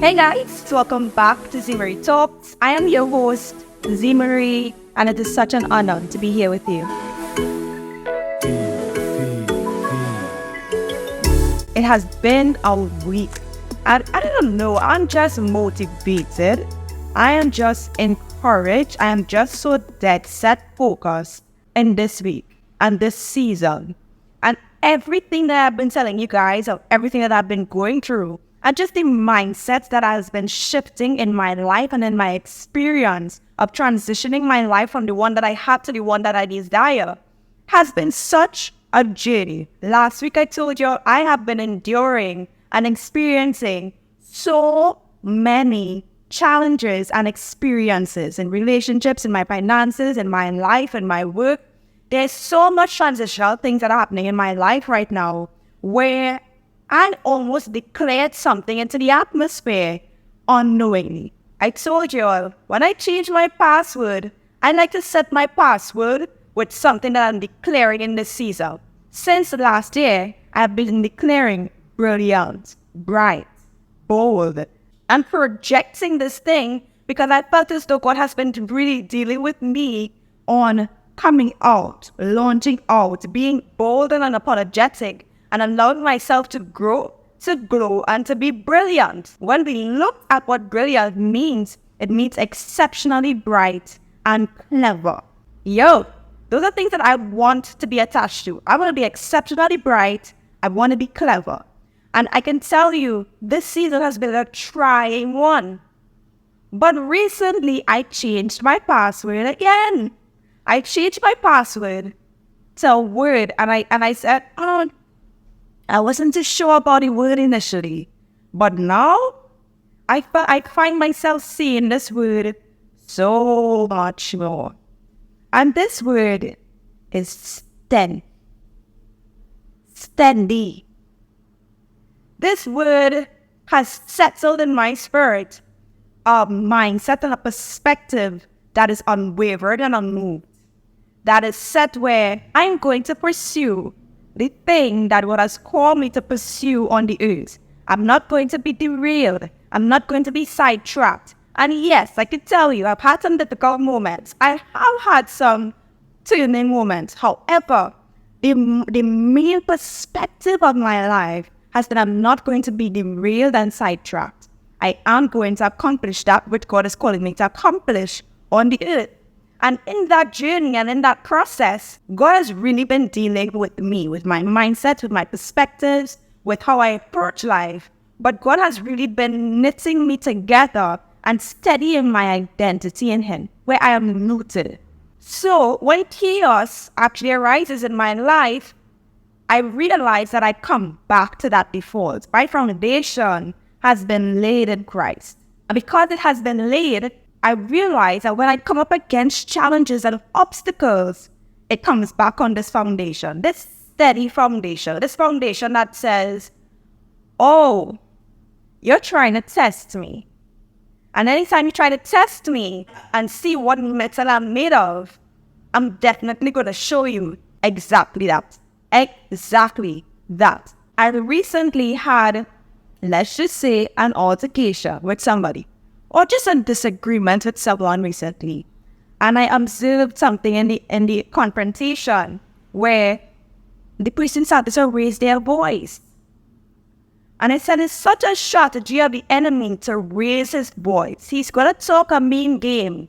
Hey guys, welcome back to Zmari Talks. I am your host, Zmari, and it is such an honor to be here with you. It has been a week, and I don't know, I'm just motivated. I am just encouraged. I am just so dead set focused in this week and this season. And everything that I've been telling you guys, of everything that I've been going through, and just the mindset that has been shifting in my life and in my experience of transitioning my life from the one that I had to the one that I desire has been such a journey. Last week I told you I have been enduring and experiencing so many challenges and experiences in relationships, in my finances, in my life, in my work. There's so much transitional things that are happening in my life right now where I almost declared something into the atmosphere unknowingly. I told you all, when I change my password, I like to set my password with something that I'm declaring in this season. Since last year, I've been declaring brilliant, bright, bold, and projecting this thing because I felt as though God has been really dealing with me on coming out, launching out, being bold and unapologetic, and allowing myself to grow, to glow, and to be brilliant. When we look at what brilliant means, it means exceptionally bright and clever. Those are things that I want to be attached to. I want to be exceptionally bright. I want to be clever. And I can tell you, this season has been a trying one. But recently, I changed my password again. I changed my password to a word, and I said, I wasn't too sure about the word initially, but now I find myself seeing this word so much more. And this word is steady. This word has settled in my spirit a mindset and a perspective that is unwavered and unmoved. That is set where I'm going to pursue the thing that God has called me to pursue on the earth. I'm not going to be derailed. I'm not going to be sidetracked. And yes, I can tell you, I've had some difficult moments. I have had some turning moments. However, the main perspective of my life has been I'm not going to be derailed and sidetracked. I am going to accomplish that which God is calling me to accomplish on the earth. And in that journey and in that process, God has really been dealing with me, with my mindset, with my perspectives, with how I approach life. But God has really been knitting me together and steadying my identity in Him, where I am rooted. So when chaos actually arises in my life, I realize that I come back to that default. My foundation has been laid in Christ. And because it has been laid, I realize that when I come up against challenges and obstacles, it comes back on this foundation, this steady foundation, this foundation that says, oh, you're trying to test me. And anytime you try to test me and see what metal I'm made of, I'm definitely going to show you exactly that. Exactly that. I recently had, let's just say, an altercation with somebody, or just a disagreement with someone recently. And I observed something in the confrontation where the person started to raise their voice. And I said, it's such a strategy of the enemy to raise his voice. He's going to talk a mean game.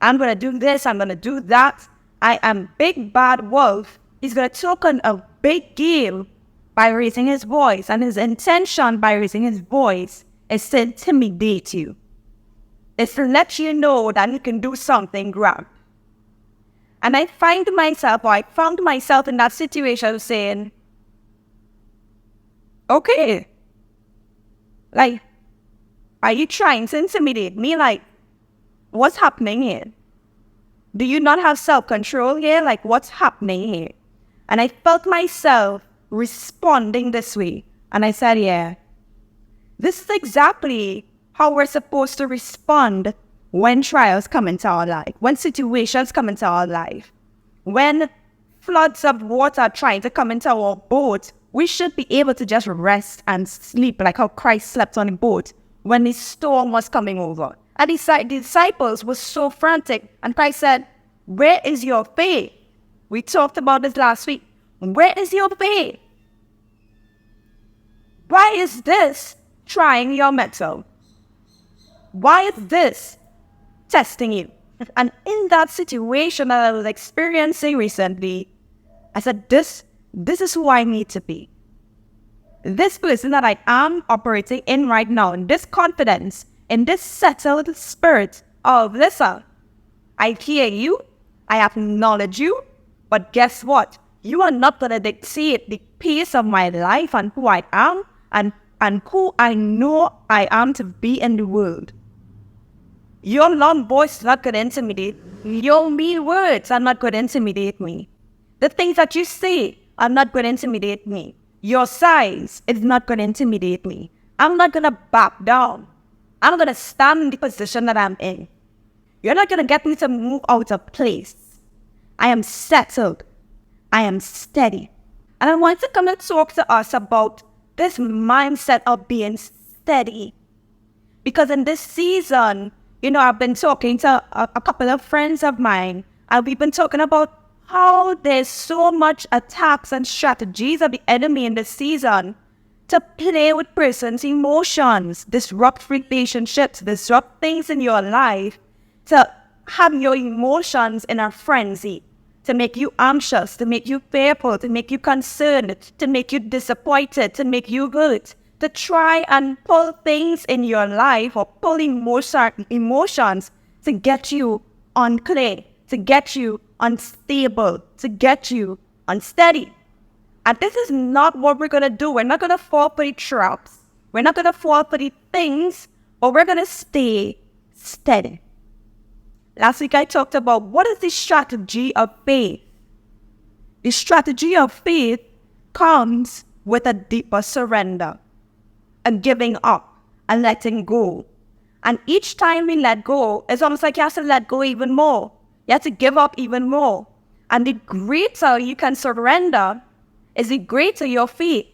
I'm going to do this, I'm going to do that. I am big bad wolf. He's going to talk a big game by raising his voice. And his intention by raising his voice is to intimidate you. It's to let you know that you can do something grand. And I found myself in that situation saying, okay, like, are you trying to intimidate me? Like, what's happening here? Do you not have self-control here? Like, what's happening here? And I felt myself responding this way. And I said, yeah, this is exactly how we're supposed to respond when trials come into our life, when situations come into our life, when floods of water trying to come into our boat. We should be able to just rest and sleep like how Christ slept on a boat when the storm was coming over. And the disciples were so frantic. And Christ said, where is your faith? We talked about this last week. Where is your faith? Why is this trying your mettle? Why is this testing you? And in that situation that I was experiencing recently, I said, this is who I need to be. This person that I am operating in right now, in this confidence, in this settled spirit of, listen, I hear you, I acknowledge you, but guess what? You are not going to dictate the pace of my life and who I am and who I know I am to be in the world. Your loud voice is not going to intimidate me. Your mean words are not going to intimidate me. The things that you say are not going to intimidate me. Your size is not going to intimidate me. I'm not going to back down. I'm going to stand in the position that I'm in. You're not going to get me to move out of place. I am settled. I am steady. And I want to come and talk to us about this mindset of being steady. Because in this season, I've been talking to a couple of friends of mine, and we've been talking about how there's so much attacks and strategies of the enemy in this season to play with persons' emotions, disrupt relationships, disrupt things in your life, to have your emotions in a frenzy, to make you anxious, to make you fearful, to make you concerned, to make you disappointed, to make you hurt, to try and pull things in your life or pull emotions to get you unclear, to get you unstable, to get you unsteady. And this is not what we're going to do. We're not going to fall for the traps. We're not going to fall for the things, but we're going to stay steady. Last week I talked about what is the strategy of faith. The strategy of faith comes with a deeper surrender, a giving up, a letting go. And each time we let go, it's almost like you have to let go even more. You have to give up even more. And the greater you can surrender is the greater your faith.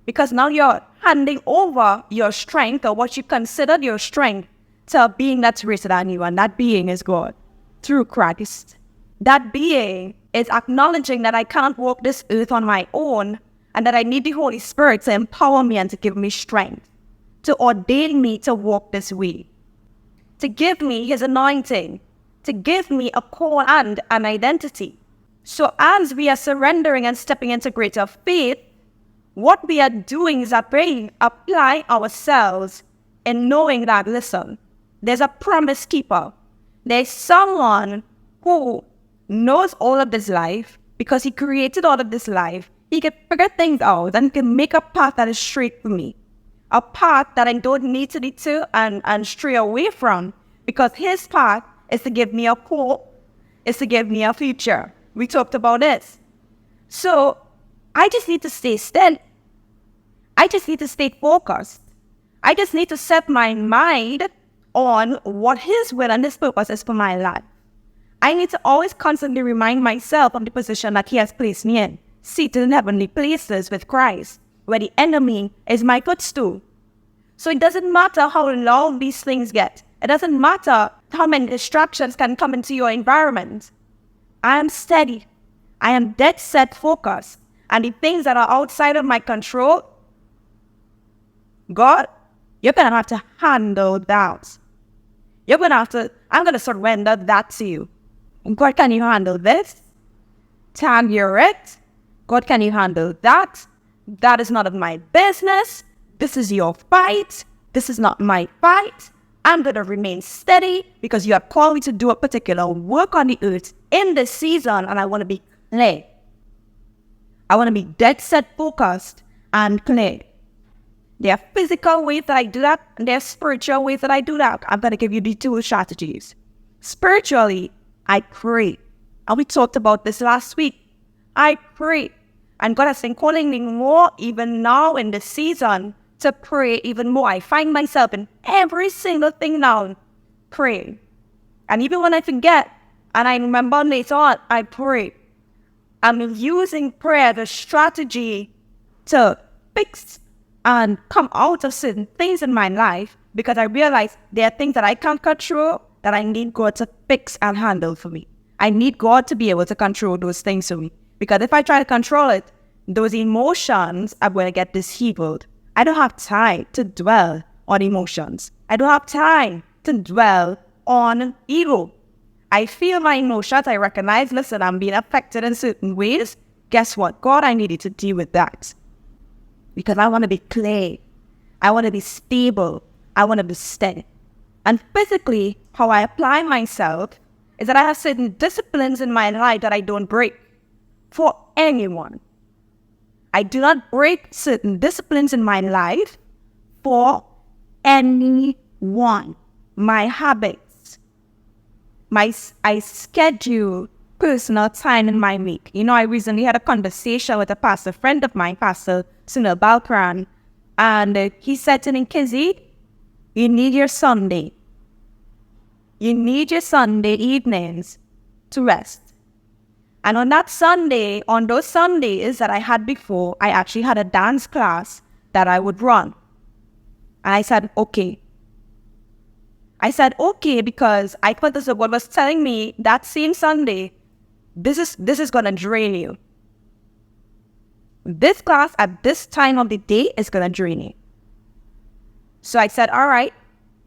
Because now you're handing over your strength, or what you considered your strength, to a being that's greater than you. And that being is God, through Christ. That being is acknowledging that I can't walk this earth on my own, and that I need the Holy Spirit to empower me and to give me strength, to ordain me to walk this way, to give me His anointing, to give me a call and an identity. So as we are surrendering and stepping into greater faith, what we are doing is apply ourselves in knowing that, listen, there's a promise keeper. There's someone who knows all of this life because He created all of this life. He can figure things out and can make a path that is straight for me. A path that I don't need to deter and stray away from, because His path is to give me a hope, is to give me a future. We talked about this. So I just need to stay steady. I just need to stay focused. I just need to set my mind on what His will and His purpose is for my life. I need to always constantly remind myself of the position that He has placed me in, seated in heavenly places with Christ, where the enemy is my footstool. So it doesn't matter how loud these things get. It doesn't matter how many distractions can come into your environment. I am steady. I am dead set focused. And the things that are outside of my control, God, you're going to have to handle that. I'm going to surrender that to you. God, can you handle this? Tag your it. God, can you handle that? That is none of my business. This is your fight. This is not my fight. I'm going to remain steady because you have called me to do a particular work on the earth in this season, and I want to be clear. I want to be dead set focused and clear. There are physical ways that I do that, and there are spiritual ways that I do that. I'm going to give you the two strategies. Spiritually, I pray. And we talked about this last week. I pray. And God has been calling me more, even now in this season, to pray even more. I find myself in every single thing now, praying. And even when I forget, and I remember later on, I pray. I'm using prayer as a strategy to fix and come out of certain things in my life because I realize there are things that I can't control that I need God to fix and handle for me. I need God to be able to control those things for me. Because if I try to control it, those emotions are going to get disabled. I don't have time to dwell on emotions. I don't have time to dwell on ego. I feel my emotions. I recognize, listen, I'm being affected in certain ways. Guess what? God, I needed to deal with that. Because I want to be clear. I want to be stable. I want to be steady. And physically, how I apply myself is that I have certain disciplines in my life that I don't break for anyone. I do not break certain disciplines in my life for anyone. My habits. I schedule personal time in my week. I recently had a conversation with a pastor friend of mine, Pastor Sunil Balkaran, and he said to me, Kizzy, you need your Sunday. You need your Sunday evenings to rest. And on those Sundays that I had before, I actually had a dance class that I would run. And I said, okay. Because I thought this is what was telling me that same Sunday, this is going to drain you. This class at this time of the day is going to drain you. So I said, all right.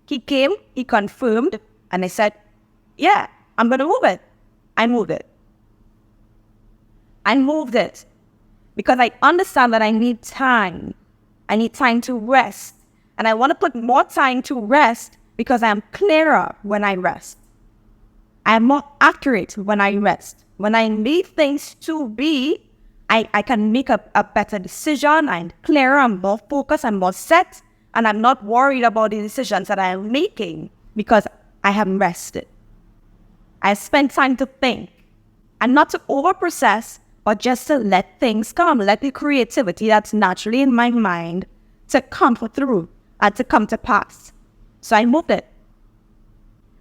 He came, he confirmed, and I said, yeah, I'm going to move it. I moved it because I understand that I need time. I need time to rest. And I want to put more time to rest because I am clearer when I rest. I am more accurate when I rest. When I leave things to be, I can make a better decision. I'm clearer, I'm more focused, I'm more set. And I'm not worried about the decisions that I am making because I have rested. I spent time to think and not to overprocess, but just to let things come, let the creativity that's naturally in my mind to come through and to come to pass. So I moved it.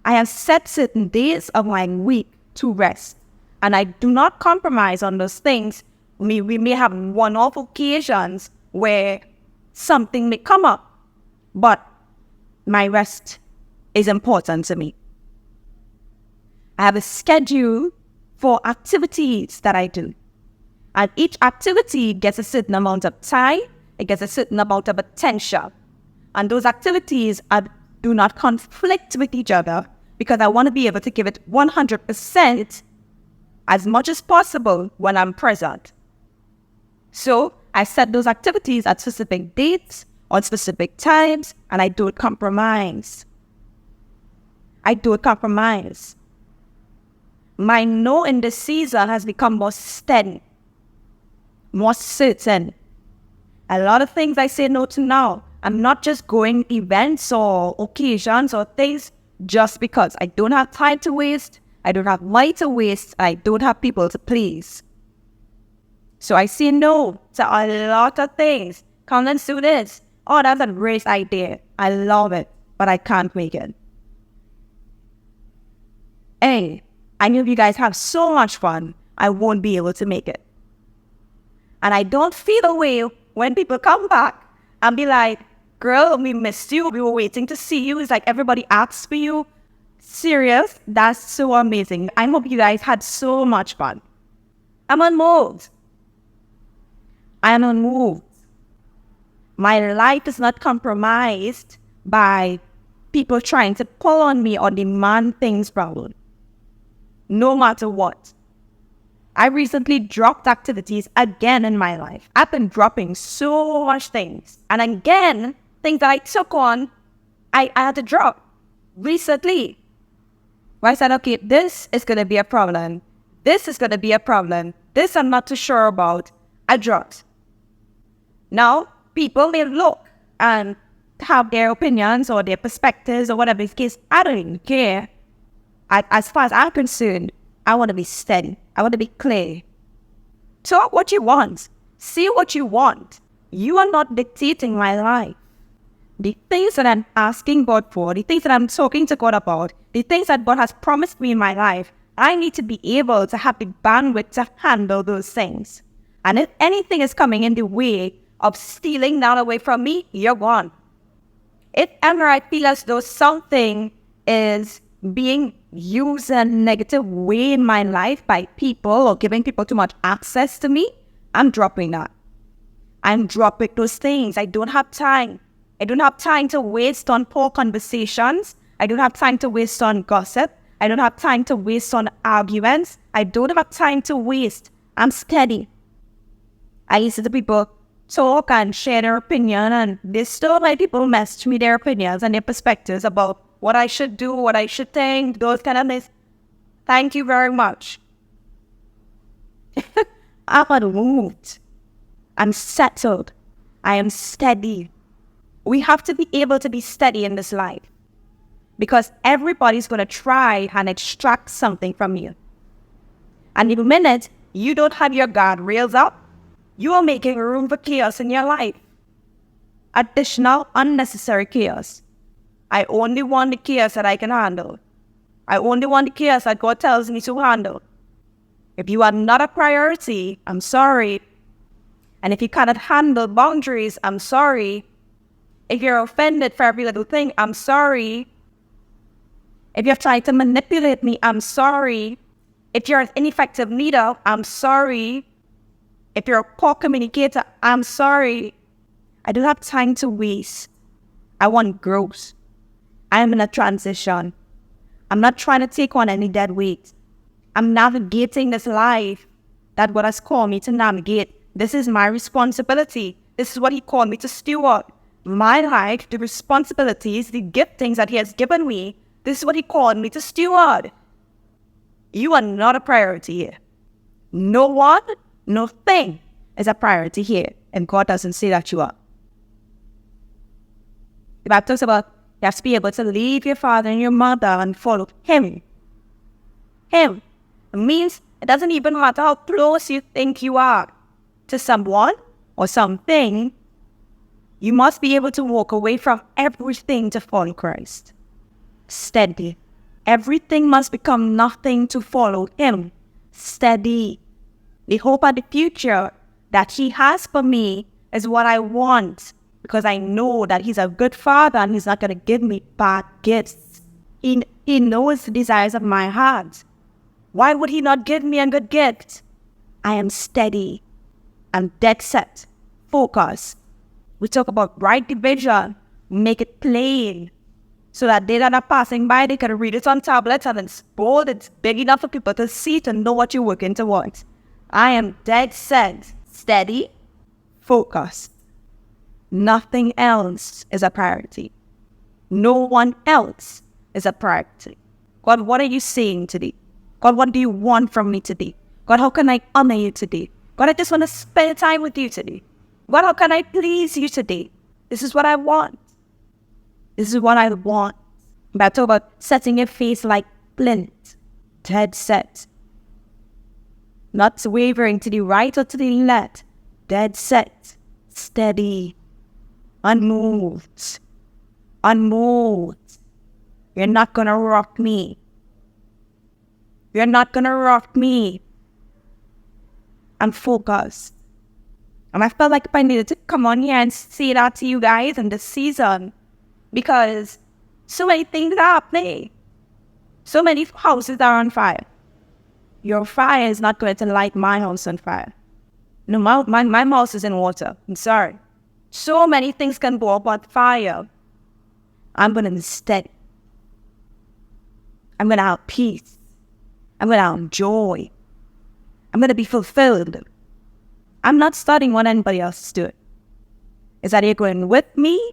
I have set certain days of my week to rest, and I do not compromise on those things. We may have one-off occasions where something may come up, but my rest is important to me. I have a schedule for activities that I do. And each activity gets a certain amount of time, it gets a certain amount of attention. And those activities do not conflict with each other because I want to be able to give it 100% as much as possible when I'm present. So I set those activities at specific dates, on specific times, and I don't compromise. My no in this season has become more steady, more certain. A lot of things I say no to now. I'm not just going events or occasions or things just because I don't have time to waste, I don't have money to waste, I don't have people to please. So I say no to a lot of things. Come, let's do this. Oh, that's a great idea. I love it, but I can't make it. Hey, I know you guys have so much fun, I won't be able to make it. And I don't feel the way when people come back and be like, girl, we missed you. We were waiting to see you. It's like everybody asks for you. Serious? That's so amazing. I hope you guys had so much fun. I'm unmoved. I am unmoved. My life is not compromised by people trying to pull on me or demand things from me. No matter what. I recently dropped activities again in my life. I've been dropping so much things. And again, things that I took on, I had to drop recently. Where I said, okay, this is going to be a problem. This is going to be a problem. This I'm not too sure about. I dropped. Now, people may look and have their opinions or their perspectives or whatever the case. I don't even care. As far as I'm concerned, I want to be steady. I want to be clear. Talk what you want. See what you want. You are not dictating my life. The things that I'm asking God for, the things that I'm talking to God about, the things that God has promised me in my life, I need to be able to have the bandwidth to handle those things. And if anything is coming in the way of stealing that away from me, you're gone. If ever I feel as though something is being used in a negative way in my life by people or giving people too much access to me, I'm dropping that. I'm dropping those things. I don't have time. I don't have time to waste on poor conversations. I don't have time to waste on gossip. I don't have time to waste on arguments. I don't have time to waste. I'm steady. I listen to people talk and share their opinion, and there's still many people message me their opinions and their perspectives about what I should do, what I should think, those kind of things. Thank you very much. I'm unmoved. I'm settled. I am steady. We have to be able to be steady in this life because everybody's going to try and extract something from you. And the minute you don't have your guardrails up, you are making room for chaos in your life. Additional, unnecessary chaos. I only want the chaos that I can handle. I only want the chaos that God tells me to handle. If you are not a priority, I'm sorry. And if you cannot handle boundaries, I'm sorry. If you're offended for every little thing, I'm sorry. If you're trying to manipulate me, I'm sorry. If you're an ineffective leader, I'm sorry. If you're a poor communicator, I'm sorry. I don't have time to waste. I want growth. I am in a transition. I'm not trying to take on any dead weight. I'm navigating this life that God has called me to navigate. This is my responsibility. This is what He called me to steward. My life, the responsibilities, the giftings that He has given me, this is what He called me to steward. You are not a priority here. No one, no thing is a priority here. And God doesn't say that you are. The Bible talks about you have to be able to leave your father and your mother and follow Him. Him. It means it doesn't even matter how close you think you are to someone or something. You must be able to walk away from everything to follow Christ. Steady. Everything must become nothing to follow Him. Steady. The hope and the future that He has for me is what I want, because I know that He's a good Father and He's not going to give me bad gifts. He knows the desires of my heart. Why would He not give me a good gift? I am steady. I'm dead set. Focus. We talk about right division. Make it plain so that they that are passing by, they can read it on tablets and it's bold. It's big enough for people to see, to know what you're working towards. I am dead set. Steady. Focus. Nothing else is a priority. No one else is a priority. God, what are you saying today? God, what do you want from me today? God, how can I honor you today? God, I just want to spend time with you today. God, how can I please you today? This is what I want. This is what I want. But I talk about setting your face like flint, dead set. Not wavering to the right or to the left. Dead set, steady, unmoved, unmoved. You're not going to rock me. You're not going to rock me. I'm focused. And I felt like I needed to come on here and say that to you guys in this season, because so many things are happening. So many houses are on fire. Your fire is not going to light my house on fire. No, my house is in water. I'm sorry. So many things can go up on fire. I'm going to be steady. I'm going to have peace. I'm going to have joy. I'm going to be fulfilled. I'm not studying what anybody else is doing. Is that you're going with me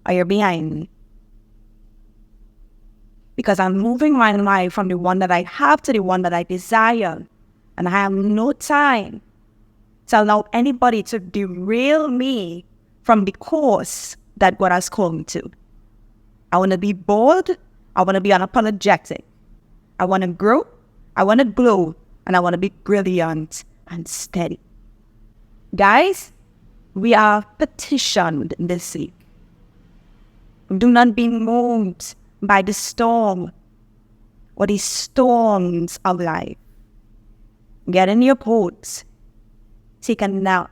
or you're behind me? Because I'm moving my life from the one that I have to the one that I desire. And I have no time to allow anybody to derail me from the course that God has called me to. I want to be bold. I want to be unapologetic. I want to grow. I want to glow. And I want to be brilliant and steady. Guys, we are petitioned this week. Do not be moved by the storm or the storms of life. Get in your boats. Take a nap.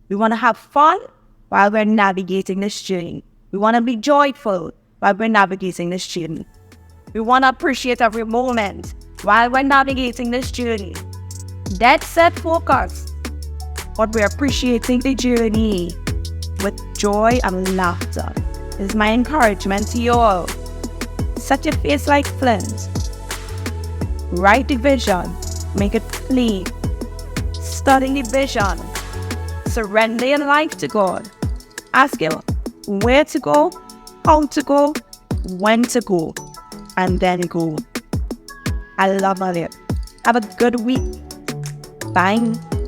We want to have fun while we're navigating this journey. We want to be joyful while we're navigating this journey. We want to appreciate every moment while we're navigating this journey. Dead set focus, but we're appreciating the journey with joy and laughter. This is my encouragement to you all. Set your face like flint. Write the vision. Make it plain. Study the vision. Surrender your life to God. Ask Him where to go, how to go, when to go, and then go. I love it. Have a good week. Bye.